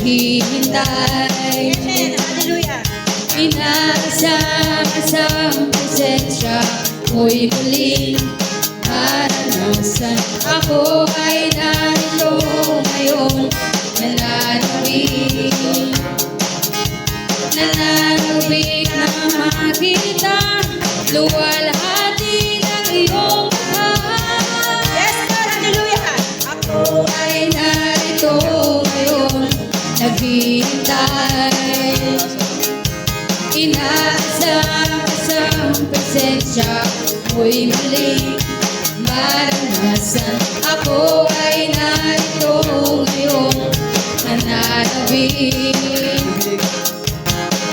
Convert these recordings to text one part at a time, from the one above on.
naghihintay. Amen. Hallelujah. Inaasang presensya mo'y muling maranasan. Ako ay narito ngayon, nananawig na makita, luwalhati ng iyong mahal. Yes, Lord. Hallelujah. Ako ay narito ngayon, naghihintay. Inaasang presensya mo'y muling maranasan. Ako ay narito ngayon,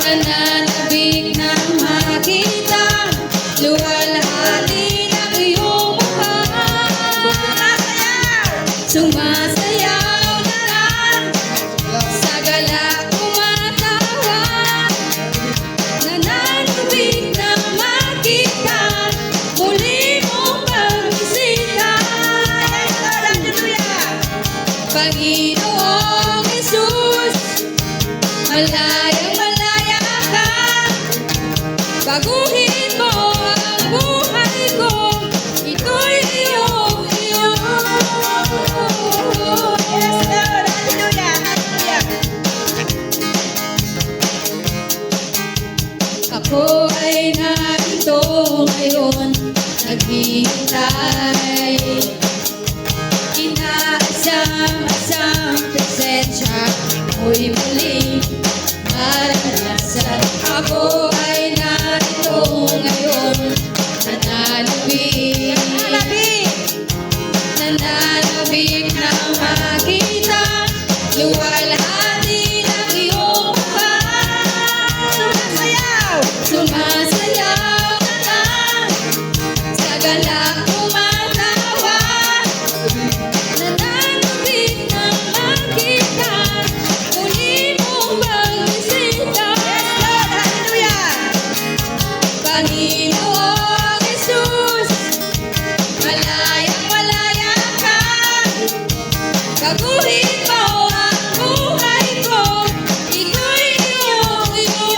nananabik na makita, luwalhati ng iyong mukha. Sumasayaw na lang, sa galak kumatawa, nananabik na makita, muli mong pagbisita. Yes, Lord. Hallelujah. Panginoong Jesus, malayang malaya ka, baguhin mo ang buhay ko, ito'y iyong iyo. Yes, Lord. Hallelujah. Hallelujah. Ako ay narito ngayon, naghihintay. Inaasam-asam presensya mo'y muling maranasan. Ako ay narito ngayon, nananabik na makita, luwalhati ng iyong mukha. Sumasayaw na lang, sa galak kumatawa, nananabik na makita, muli mong pagbisita. Yes, Lord. Hallelujah. Panginoong Jesus, malayang malaya ka, baguhin mo ang buhay ko, ito'y iyong iyo.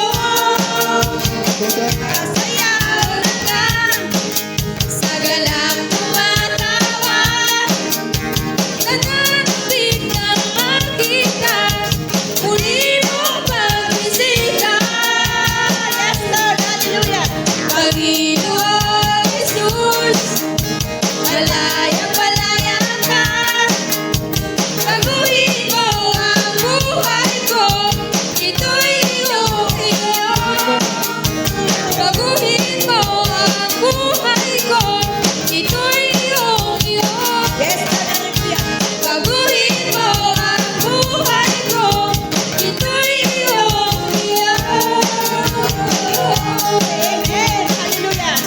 Sayaw na lang, sa galak tumatawa, nananabik na makita, muli mong pagbisita. Yes, Lord. Hallelujah. Panginoong Jesus, malayang malaya ka, baguhin mo ang buhay ko, ito'y iyong iyo. Baguhin mo ang buhay ko, ito'y iyong iyo. Yes, Lord. Hallelujah. Baguhin mo ang buhay ko, ito'y iyong iyo. Amen. Hallelujah.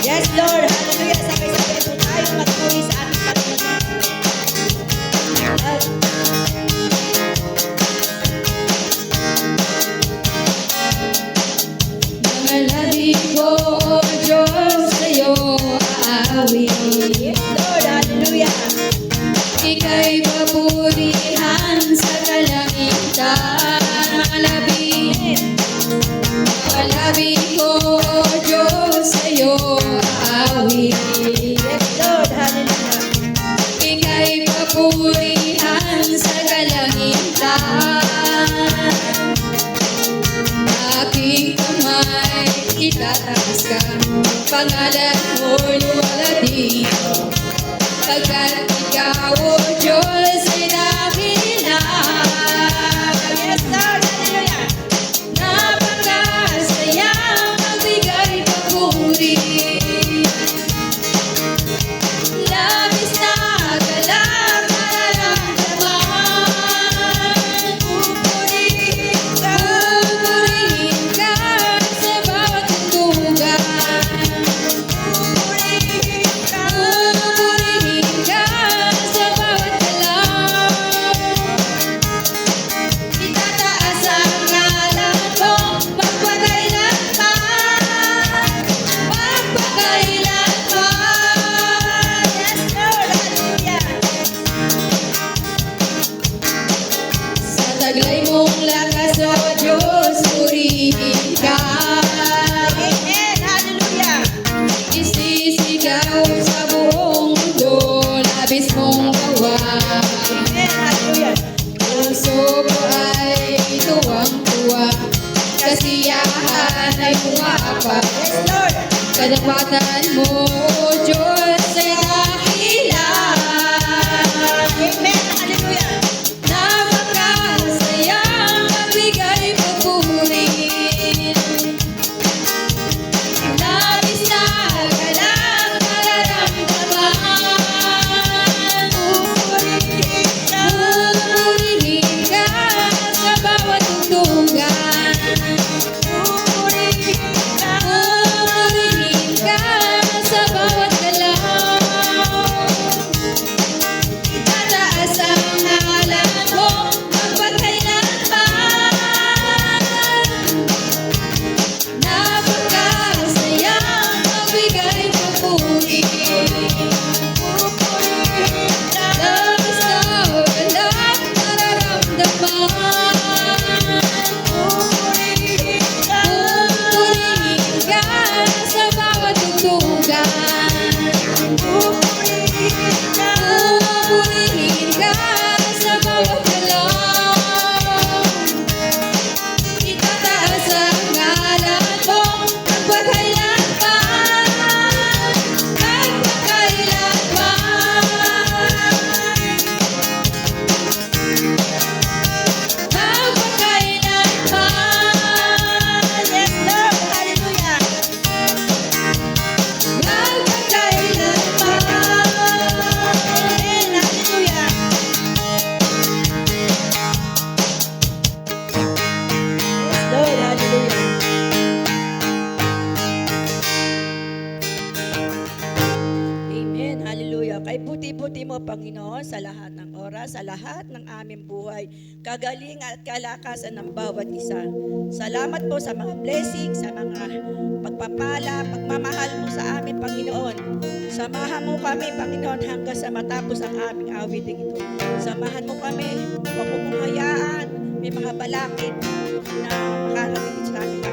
Yes, Lord. Hallelujah. Sabay-sabay po tayo magpuri sa ating Panginoon. Nangalabi ko, O Diyos, sa'yo aawit. Yes, Lord. Hallelujah. Ika'y papurihan sa kalangitan. Nangalabi ko, O Diyos, sa'yo aawit. Yes, Lord. Hallelujah. Ika'y papurihan sa kalangitan. Aking kamay itataas ka, pangalan mo'y luwalhati. Pagkat ikaw, O Diyos, ay dakila. Yes, Lord. Hallelujah. Napakasaya magbigay papuri. Labis na galak nararamdaman. Pupurihin ka sa bawat tuntugan. Pupurihin ka pupurihin ka. Amen. Hallelujah. Isisigaw sa buong mundo, labis mong gawa. Amen. Hallelujah. Puso ko ay tuwang-tuwa, kasiyahan ay umaapat. Yes, Lord. Kadapatan mo, O Diyos, ay dakila. Amen. Hallelujah. Napakasayang magbigay papuri. Labis na galang nararamdaman. Pupurihin ka. Pupurihin ka sa bawat tugtugan. Pupurihin ka. Pupurihin ka sa bawat galaw. Itataas ang ngalan mo magpakailanman. Napakasayang magbigay papuri. Pupurihin ka. Labis na galang nararamdaman. Pupurihin ka. Pupurihin ka sa bawat tugtugan. Pupurihin ka. Pupurihin ka sa bawat galaw. Itataas ang ngalan mo magpakailanman. Magpakailanman. Yes, Lord. Hallelujah. Amen. Hallelujah. Yes, Lord. Hallelujah. Amen. Hallelujah. Kay puti-puti mo, Panginoon, sa lahat ng oras, sa lahat ng aming buhay, kagaling at kalakasan ng bawat isa. Salamat po sa mga blessing, sa mga pagpapala, pagmamahal mo sa amin, Panginoon. Samahan mo kami, Panginoon, hanggang sa matapos ang aming awiting ito. Samahan mo kami, huwag mo kong hayaan, may mga balakid na makarating sa amin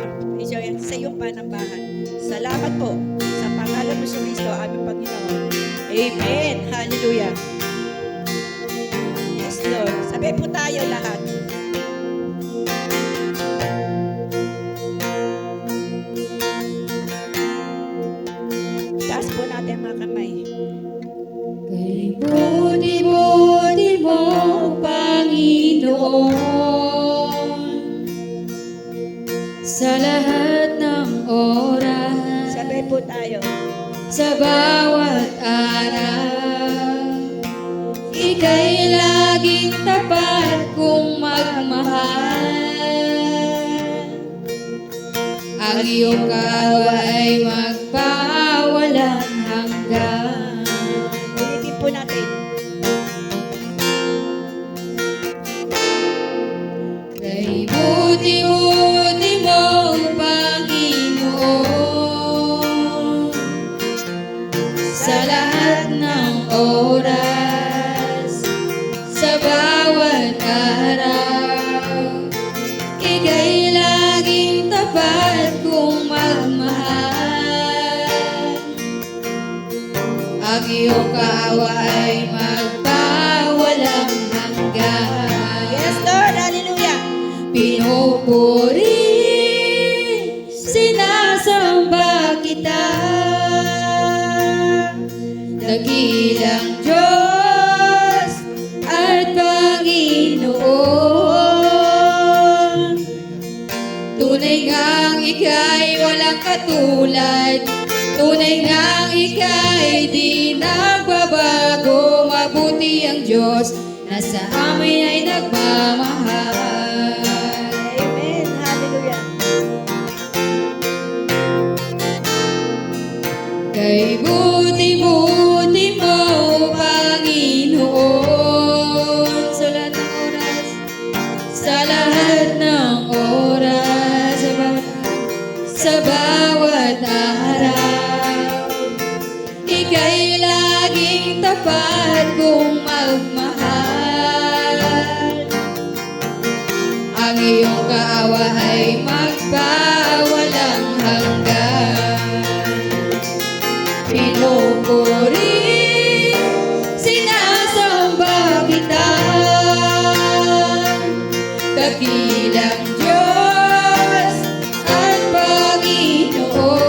sa iyong panambahan. Salamat po sa pangalan mo sa Kristo, aming Panginoon. Amen. Hallelujah. Yes, Lord. Sabi po tayo lahat. Taas po natin ang mga kamay. Kay buti-buti mo, Panginoon, sa lahat ng oras, Sabay po tayo. sa bawat araw, ika'y laging tapat kong magmahal. Ang iyong kaway magpawalang hanggan. Ulitin po natin. Kay buti-buti mo, Panginoon, sa lahat ng oras, sa bawat araw, ika'y laging tapat kong magmahal. Ang iyong kaawa ay magpawalang hanggan. Yes, Lord. Hallelujah. Pinupuri, sinasamba kita, dakilang Diyos at Panginoon. Tunay ngang ika'y walang katulad, tunay ngang ika'y di nagbabago. Mabuti ang Diyos na sa amin ay nagmamahal. Amen. Hallelujah. Kay buti-buti mo, Panginoon, sa lahat ng oras, sa lahat ng oras, sa bawat araw, ika'y laging tapat kong magmahal. ay magpawalang hanggan. Pinupuri, sinasamba kita, dakilang Diyos at Panginoon.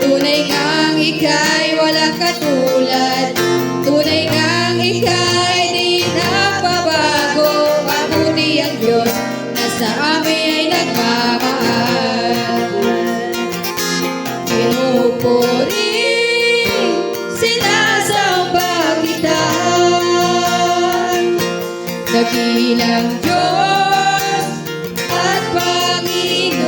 Tunay ngang ika'y walang katulad, tunay ngang ika'y di nagbabago. Mabuti ang Diyos na sa amin ay nagmamahal. Pinupuri, sinasamba kita, dakilang Diyos at Panginoon.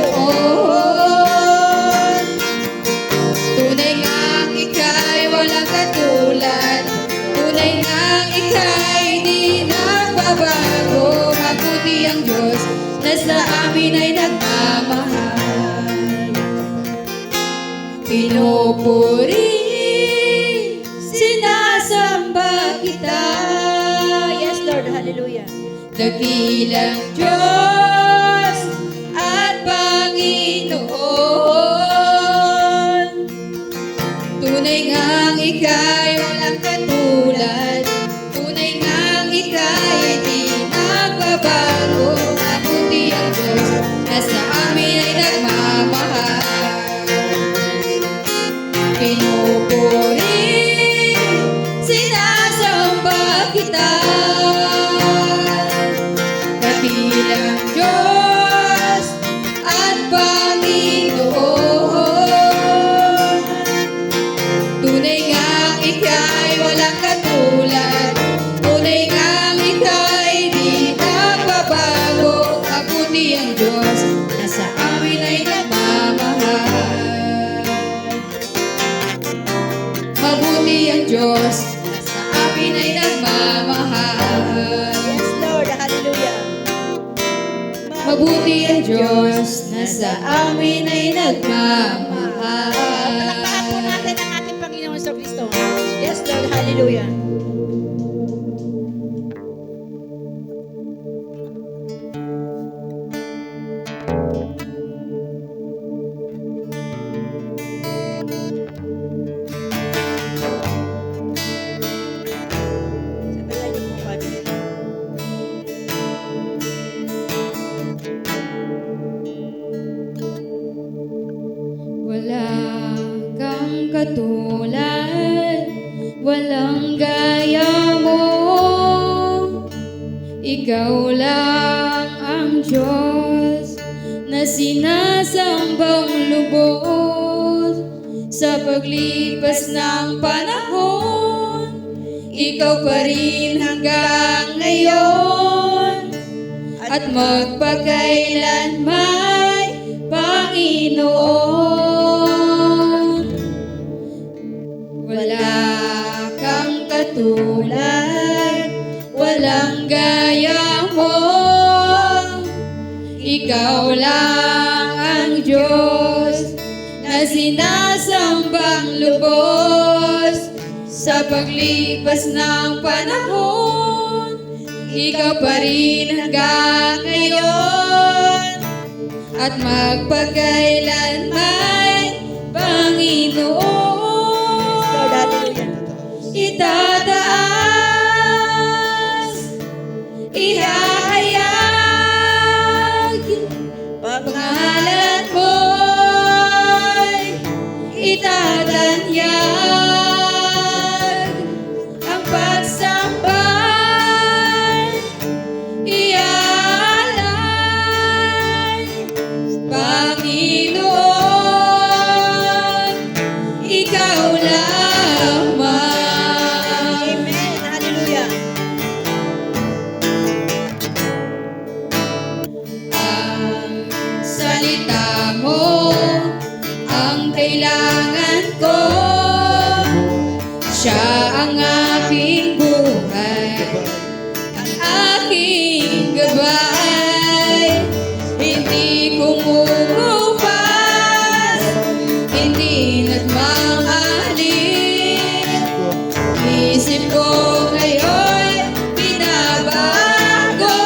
Tunay ngang ika'y walang katulad, tunay ngang ika'y di nagbabago. Mabuti ang Diyos na sa amin ay nagmamahal. Pinupuri, sinasamba kita, Yes, Lord. Hallelujah. dakilang Diyos at Panginoon. Tunay ngang ika'y walang katulad, tunay ngang ika'y di nagbabago. Mabuti ang Diyos na sa amin ay nagmamahal. Pinupuri, sinasamba kita, dakilang Diyos at Panginoon. Tunay ngang ika'y walang katulad, tunay ngang ika'y di nagbabago. Mabuti ang Diyos na sa amin ay nagmamahal. Mabuti ang Diyos na sa amin ay nagmamahal. Yes, Lord. Hallelujah. Mabuti ang Diyos na sa amin ay nagmamahal. Palakpakan po natin ang ating Panginoon sa Kristo. Yes, Lord. Hallelujah. Sabayan niyo po kami. Wala kang katulad, walang gaya mo. Ikaw lang ang Diyos na sinasambang lubos. Sa paglipas ng panahon, ikaw pa rin hanggang ngayon, at magpakailanman, Panginoon. Wala kang katulad, walang gaya mo. Ikaw lang ang Diyos na sinasambang lubos. Sa paglipas ng panahon, ikaw pa rin hanggang ngayon, at magpakailanman, Panginoon. Lord, hallelujah. Itataas, ihahayag, pangalan mo'y itatanyag. Ang pagsambay, iaalay, Panginoon, ikaw lamang. Amen. Hallelujah. Ang salita mo ang kailangan ko. Siya ang aking buhay, ang aking gabay. Hindi kumukupas, hindi nagmamahalin. Isip ko ngayon binabago.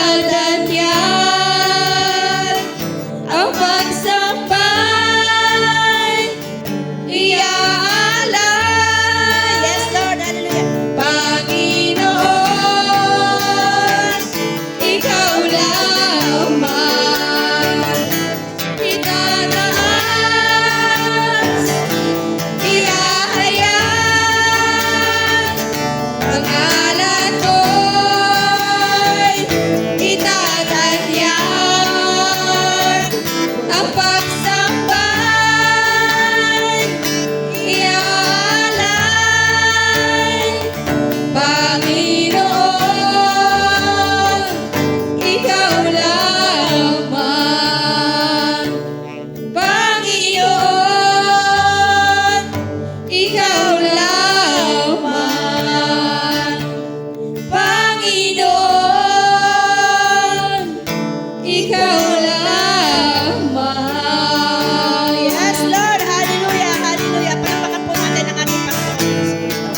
Itatanyag ang pagsambay, iaalay. Yes, Lord. Hallelujah. Panginoon, ikaw lamang. Itataas, ihahayag, pangalan mo'y itatanyag. Ang pagsambay, iaalay. Panginoon, ikaw lamang. Panginoon, ikaw lamang. Panginoon, ikaw lamang. Yes, Lord. Hallelujah. Hallelujah. Palakpakan po natin ang ating Panginoon Yesu Cristo.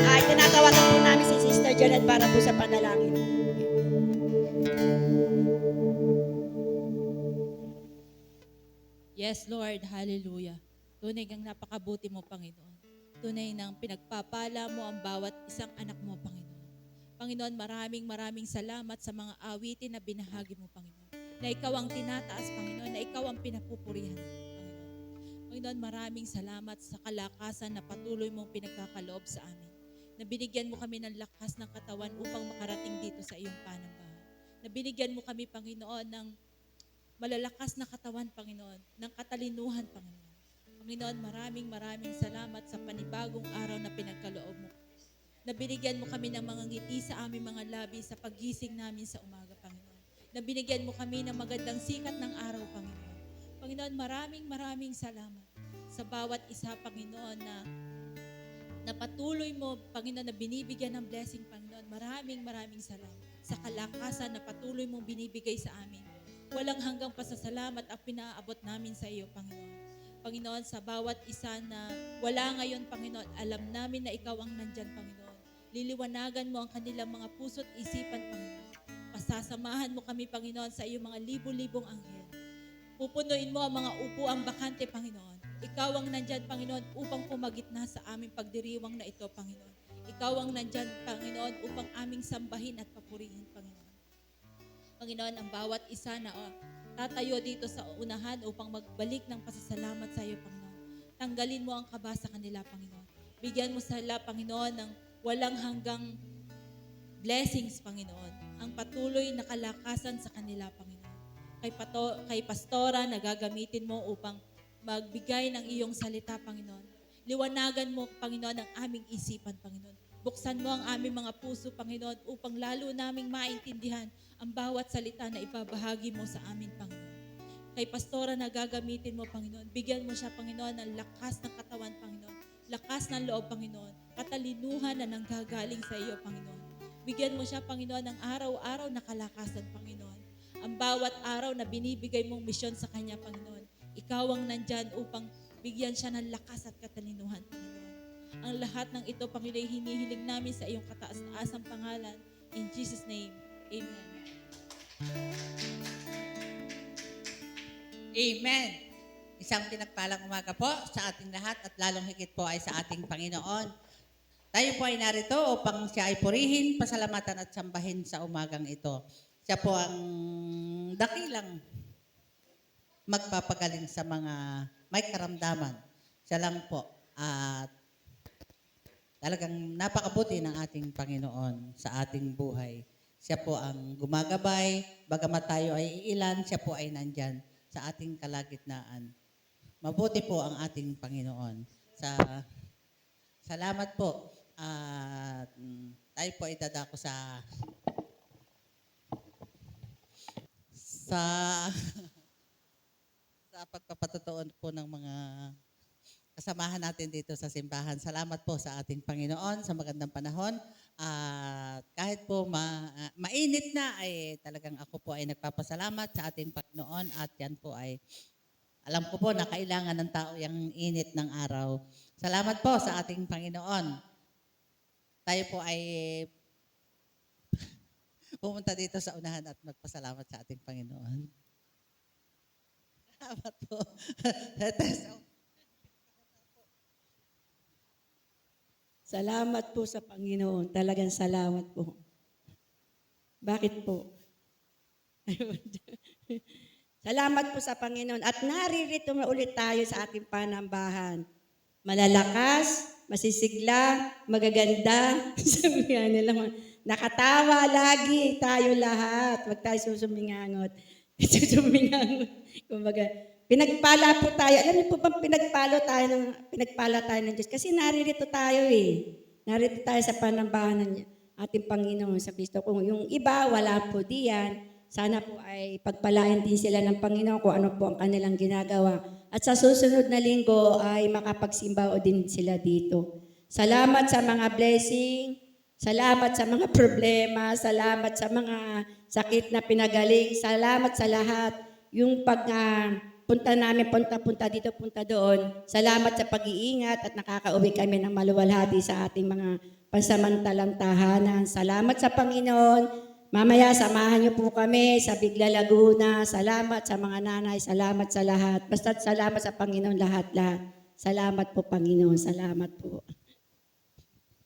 Ay, tinatawagan po namin si Sister Janet para po sa panalangin. Yes, Lord. Hallelujah. Tunay kang napakabuti mo, Panginoon. Tunay nang pinagpapala mo ang bawat isang anak mo, Panginoon. Panginoon, maraming salamat sa mga awitin na binahagi mo, Panginoon. Na ikaw ang tinataas, Panginoon. Na ikaw ang pinapupurihan, Panginoon. Panginoon, maraming salamat sa kalakasan na patuloy mong pinagkakaloob sa amin. Na binigyan mo kami ng lakas ng katawan upang makarating dito sa iyong panambahan. Na binigyan mo kami, Panginoon, ng malalakas na katawan, Panginoon, ng katalinuhan, Panginoon. Panginoon, maraming salamat sa panibagong araw na pinagkaloob mo. Na binigyan mo kami ng mga ngiti sa aming mga labi sa paggising namin sa umaga, Panginoon. Na binigyan mo kami ng magandang sikat ng araw, Panginoon. Panginoon, maraming salamat sa bawat isa, Panginoon, na patuloy mo, Panginoon, na binibigyan ng blessing, Panginoon. Maraming salamat sa kalakasan na patuloy mong binibigay sa amin. Walang hanggang pasasalamat ang pinaabot namin sa iyo, Panginoon. Panginoon, sa bawat isa na wala ngayon, Panginoon, alam namin na ikaw ang nandyan, Panginoon. Liliwanagan mo ang kanilang mga puso't isipan, Panginoon. Pasasamahan mo kami, Panginoon, sa iyong mga libu-libong anghel. Pupunuin mo ang mga upuang bakante, Panginoon. Ikaw ang nandyan, Panginoon, upang pumagitna sa aming pagdiriwang na ito, Panginoon. Ikaw ang nandyan, Panginoon, upang aming sambahin at papurihin, Panginoon. Panginoon, ang bawat isa na tatayo dito sa unahan upang magbalik ng pasasalamat sa iyo, Panginoon. Tanggalin mo ang kaba sa kanila, Panginoon. Bigyan mo sila, Panginoon, ng walang hanggang blessings, Panginoon. Ang patuloy na kalakasan sa kanila, Panginoon. Kay Pastora, na gagamitin mo upang magbigay ng iyong salita, Panginoon. Liwanagan mo, Panginoon, ang aming isipan, Panginoon. Buksan mo ang aming mga puso, Panginoon, upang lalo naming maintindihan ang bawat salita na ibabahagi mo sa amin, Panginoon. Kay Pastora na gagamitin mo, Panginoon, bigyan mo siya, Panginoon, ng lakas ng katawan, Panginoon. Lakas ng loob, Panginoon. Katalinuhan na nanggagaling sa iyo, Panginoon. Bigyan mo siya, Panginoon, ng araw-araw na kalakasan, Panginoon. Ang bawat araw na binibigay mong misyon sa kanya, Panginoon. Ikaw ang nandyan upang bigyan siya ng lakas at katalinuhan, Panginoon. Ang lahat ng ito, Panginoon, hinihiling namin sa iyong kataas-taasang pangalan. In Jesus' name, Amen. Amen. Isang pinagpalang umaga po sa ating lahat at lalong higit po ay sa ating Panginoon. Tayo po ay narito upang siya ay purihin, pasalamatan at sambahin sa umagang ito. Siya po ang dakilang magpapagaling sa mga may karamdaman. Siya lang po. At talagang napakabuti ng ating Panginoon sa ating buhay. Siya po ang gumagabay, bagamat tayo ay iilan, siya po ay nandyan sa ating kalagitnaan. Mabuti po ang ating Panginoon. Salamat po. At tayo po ay dadako sa pagpapatutuon po ng mga kasamahan natin dito sa simbahan. Salamat po sa ating Panginoon sa magandang panahon. At kahit po mainit na, ay talagang ako po ay nagpapasalamat sa ating Panginoon. At yan po ay, alam ko po na kailangan ng tao yung init ng araw. Salamat po sa ating Panginoon. Tayo po ay pumunta dito sa unahan at magpasalamat sa ating Panginoon. Salamat po. Salamat po sa Panginoon. Talagang salamat po. Bakit po? Salamat po sa Panginoon. At naririto na ulit tayo sa ating panambahan. Malalakas, masisigla, magaganda. Sabi nga nila, nakatawa lagi tayo lahat. Huwag tayo susumingangot. Susumingangot. Kumbaga, pinagpala po tayo. Alam niyo po bang pinagpala tayo ng Diyos? Kasi naririto tayo eh. Narito tayo sa panambahan ng ating Panginoon sa Kristo. Kung yung iba, wala po diyan. Sana po ay pagpalain din sila ng Panginoon kung ano po ang kanilang ginagawa. At sa susunod na linggo ay makapagsimba o din sila dito. Salamat sa mga blessing. Salamat sa mga problema. Salamat sa mga sakit na pinagaling. Salamat sa lahat. Yung punta namin, punta dito, punta doon. Salamat sa pag-iingat at nakakauwi kami ng maluwalhati sa ating mga pansamantalang tahanan. Salamat sa Panginoon. Mamaya, samahan niyo po kami sa Bigla, Laguna. Salamat sa mga nanay. Salamat sa lahat. Basta't salamat sa Panginoon lahat-lahat. Salamat po, Panginoon. Salamat po.